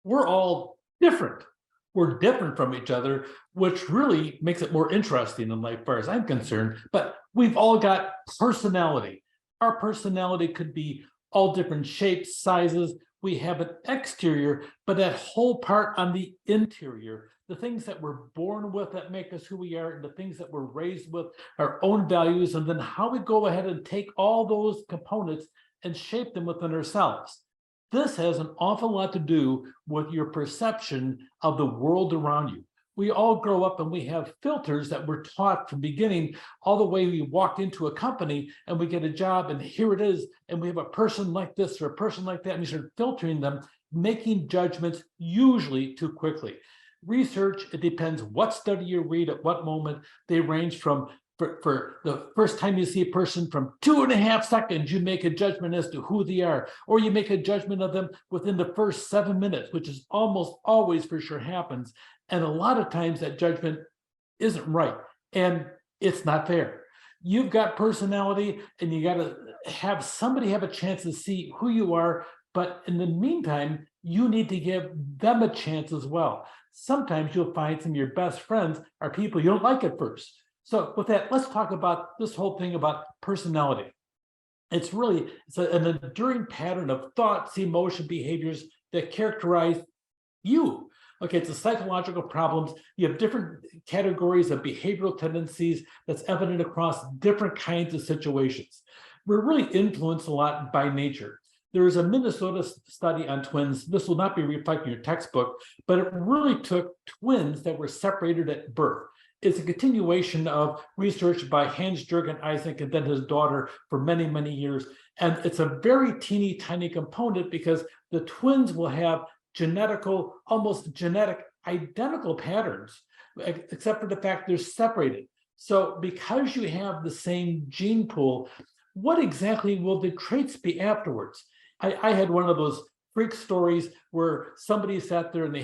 we're all different. We're different from each other, which really makes it more interesting in life, as far as I'm concerned. But we've all got personality. Our personality could be all different shapes, sizes. We have an exterior, but that whole part on the interior, the things that we're born with that make us who we are, and the things that we're raised with, our own values, and then how we go ahead and take all those components and shape them within ourselves. This has an awful lot to do with your perception of the world around you. We all grow up and we have filters that we're taught from beginning all the way we walked into a company and we get a job and here it is, and we have a person like this or a person like that, and we start filtering them, making judgments usually too quickly. Research, it depends what study you read at what moment. They range from for the first time you see a person, from 2.5 seconds, you make a judgment as to who they are, or you make a judgment of them within the first 7 minutes, which is almost always for sure happens. And a lot of times that judgment isn't right, and it's not fair. You've got personality, and you got to have somebody have a chance to see who you are. But in the meantime, you need to give them a chance as well. Sometimes you'll find some of your best friends are people you don't like at first. So with that, let's talk about this whole thing about personality. It's an enduring pattern of thoughts, emotion, behaviors that characterize you. Okay, it's a psychological problems. You have different categories of behavioral tendencies that's evident across different kinds of situations. We're really influenced a lot by nature. There is a Minnesota study on twins. This will not be reflected in your textbook, but it really took twins that were separated at birth. It's a continuation of research by Hans-Jürgen Isaac and then his daughter for many, many years. And it's a very teeny tiny component because the twins will have almost genetic identical patterns, except for the fact they're separated. So because you have the same gene pool, what exactly will the traits be afterwards? I had one of those freak stories where somebody sat there and they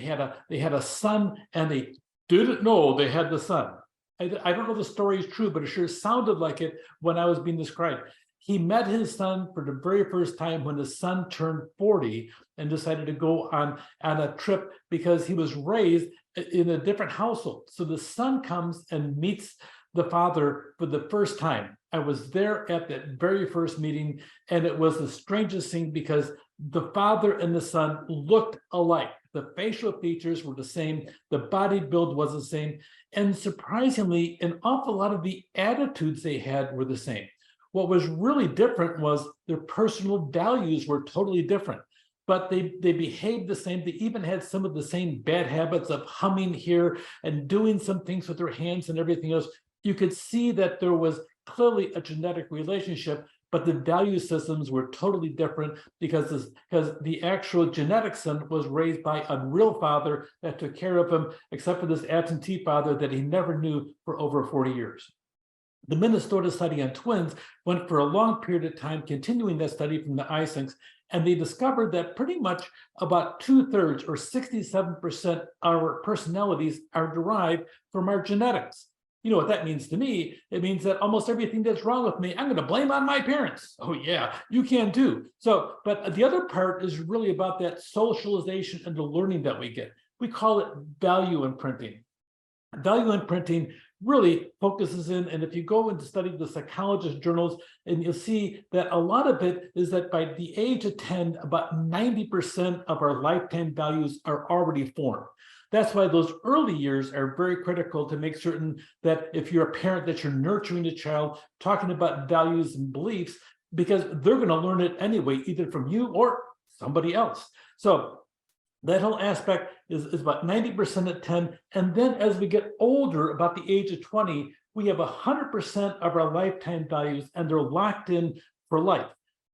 had a son and they didn't know they had the son. I don't know if the story is true, but it sure sounded like it when I was being described. He met his son for the very first time when his son turned 40 and decided to go on a trip because he was raised in a different household. So the son comes and meets the father for the first time. I was there at that very first meeting, and it was the strangest thing because the father and the son looked alike. The facial features were the same, the body build was the same, and surprisingly, an awful lot of the attitudes they had were the same. What was really different was their personal values were totally different, but they behaved the same. They even had some of the same bad habits of humming here and doing some things with their hands and everything else. You could see that there was clearly a genetic relationship, but the value systems were totally different because the actual genetic son was raised by a real father that took care of him, except for this absentee father that he never knew for over 40 years. The Minnesota study on twins went for a long period of time, continuing that study from the Isaacs, and they discovered that pretty much about 2/3 or 67% of our personalities are derived from our genetics. You know what that means to me? It means that almost everything that's wrong with me, I'm going to blame on my parents. Oh yeah, you can too. So, but the other part is really about that socialization and the learning that we get. We call it value imprinting. Value imprinting really focuses in, and if you go and study the psychologist journals, and you'll see that a lot of it is that by the age of 10, about 90% of our lifetime values are already formed. That's why those early years are very critical to make certain that if you're a parent, that you're nurturing the child, talking about values and beliefs, because they're going to learn it anyway, either from you or somebody else. So that whole aspect is about 90% at 10. And then as we get older, about the age of 20, we have 100% of our lifetime values, and they're locked in for life,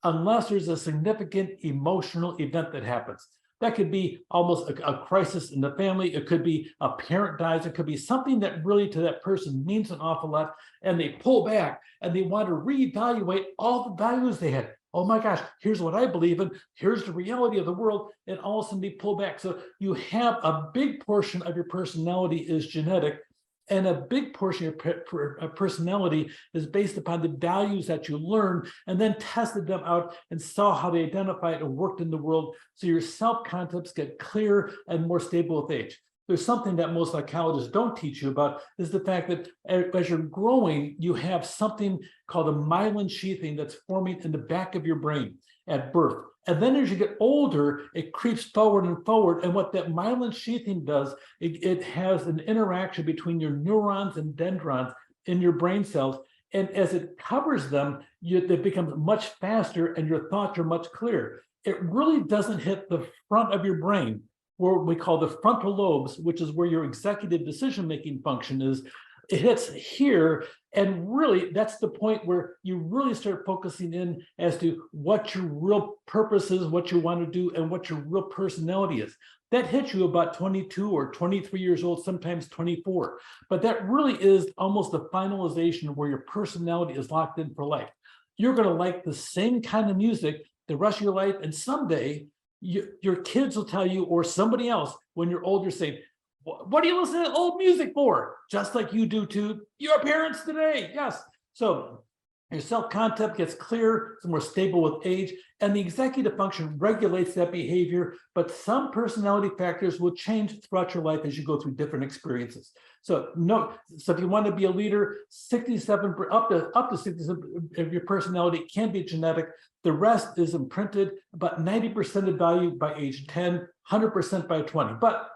unless there's a significant emotional event that happens. That could be almost a crisis in the family. It could be a parent dies. It could be something that really to that person means an awful lot, and they pull back and they want to reevaluate all the values they had. Oh my gosh, here's what I believe in. Here's the reality of the world. And all of a sudden they pull back. So you have a big portion of your personality is genetic. And a big portion of your personality is based upon the values that you learned and then tested them out and saw how they identified and worked in the world. So your self-concepts get clearer and more stable with age. There's something that most psychologists don't teach you about is the fact that as you're growing, you have something called a myelin sheathing that's forming in the back of your brain at birth. And then as you get older, it creeps forward and forward. And what that myelin sheathing does, it has an interaction between your neurons and dendrons in your brain cells. And as it covers them, it becomes much faster and your thoughts are much clearer. It really doesn't hit the front of your brain, what we call the frontal lobes, which is where your executive decision-making function is. It hits here, and really that's the point where you really start focusing in as to what your real purpose is, what you want to do, and what your real personality is. That hits you about 22 or 23 years old, sometimes 24. But that really is almost the finalization where your personality is locked in for life. You're going to like the same kind of music the rest of your life, and someday your kids will tell you, or somebody else when you're older, say, what do you listen to old music for? Just like you do to your parents today. Yes. So your self-concept gets clearer, it's more stable with age, and the executive function regulates that behavior, but some personality factors will change throughout your life as you go through different experiences. So if you want to be a leader, 67 up to 67 of your personality can be genetic. The rest is imprinted, about 90% of value by age 10, 100% by 20. But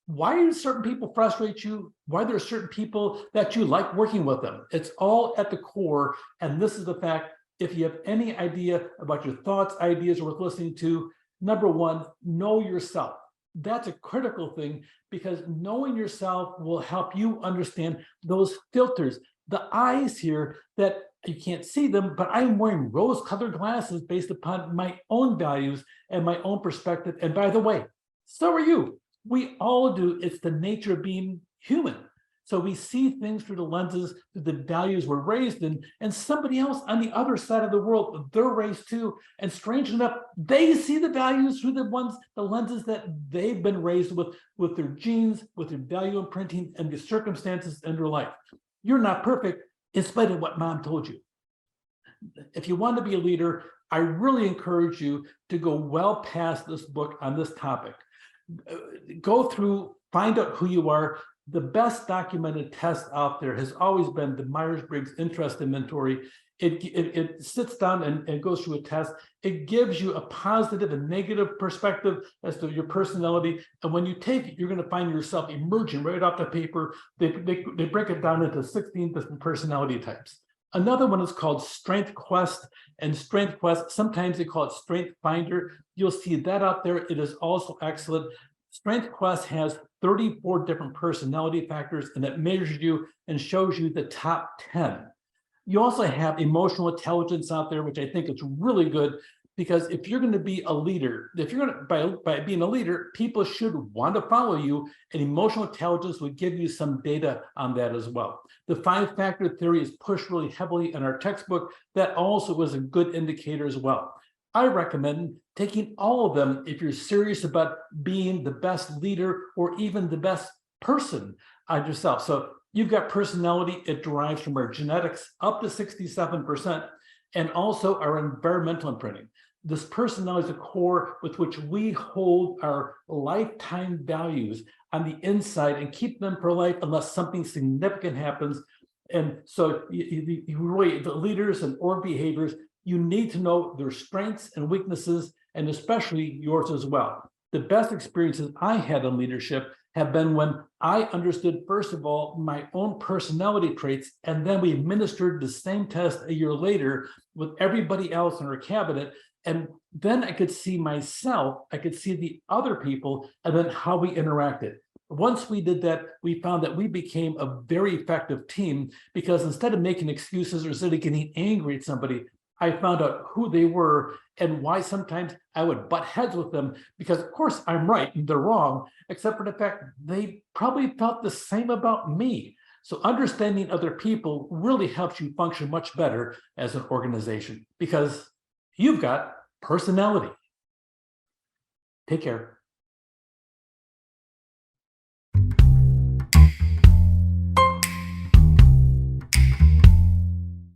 why do certain people frustrate you? Why there are certain people that you like working with them? It's all at the core. And this is the fact, if you have any idea about your thoughts, ideas worth listening to, number one, know yourself. That's a critical thing, because knowing yourself will help you understand those filters, the eyes here that you can't see them, but I'm wearing rose-colored glasses based upon my own values and my own perspective. And by the way, so are you. We all do. It's the nature of being human. So we see things through the lenses, through the values we're raised in, and somebody else on the other side of the world, they're raised too. And strange enough, they see the values through the lenses that they've been raised with their genes, with their value imprinting, and the circumstances in their life. You're not perfect, in spite of what mom told you. If you want to be a leader, I really encourage you to go well past this book on this topic. Go through, find out who you are. The best documented test out there has always been the Myers-Briggs Interest Inventory. It sits down and goes through a test. It gives you a positive and negative perspective as to your personality. And when you take it, you're going to find yourself emerging right off the paper. They break it down into 16 different personality types. Another one is called Strength Quest, and Strength Quest, sometimes they call it Strength Finder. You'll see that out there. It is also excellent. Strength Quest has 34 different personality factors, and it measures you and shows you the top 10. You also have emotional intelligence out there, which I think is really good, because if you're going to be a leader, if you're going to, by being a leader, people should want to follow you, and emotional intelligence would give you some data on that as well. The 5-factor theory is pushed really heavily in our textbook. That also was a good indicator as well. I recommend taking all of them if you're serious about being the best leader or even the best person on yourself. So you've got personality, it derives from our genetics up to 67%, and also our environmental imprinting. This personality is a core with which we hold our lifetime values on the inside and keep them for life unless something significant happens. And so you really, the leaders and org behaviors, you need to know their strengths and weaknesses, and especially yours as well. The best experiences I had in leadership have been when I understood, first of all, my own personality traits, and then we administered the same test a year later with everybody else in our cabinet. And then I could see myself, I could see the other people, and then how we interacted. Once we did that, we found that we became a very effective team, because instead of making excuses or instead of getting angry at somebody, I found out who they were and why sometimes I would butt heads with them, because of course I'm right and they're wrong, except for the fact they probably felt the same about me. So understanding other people really helps you function much better as an organization, because you've got personality. Take care.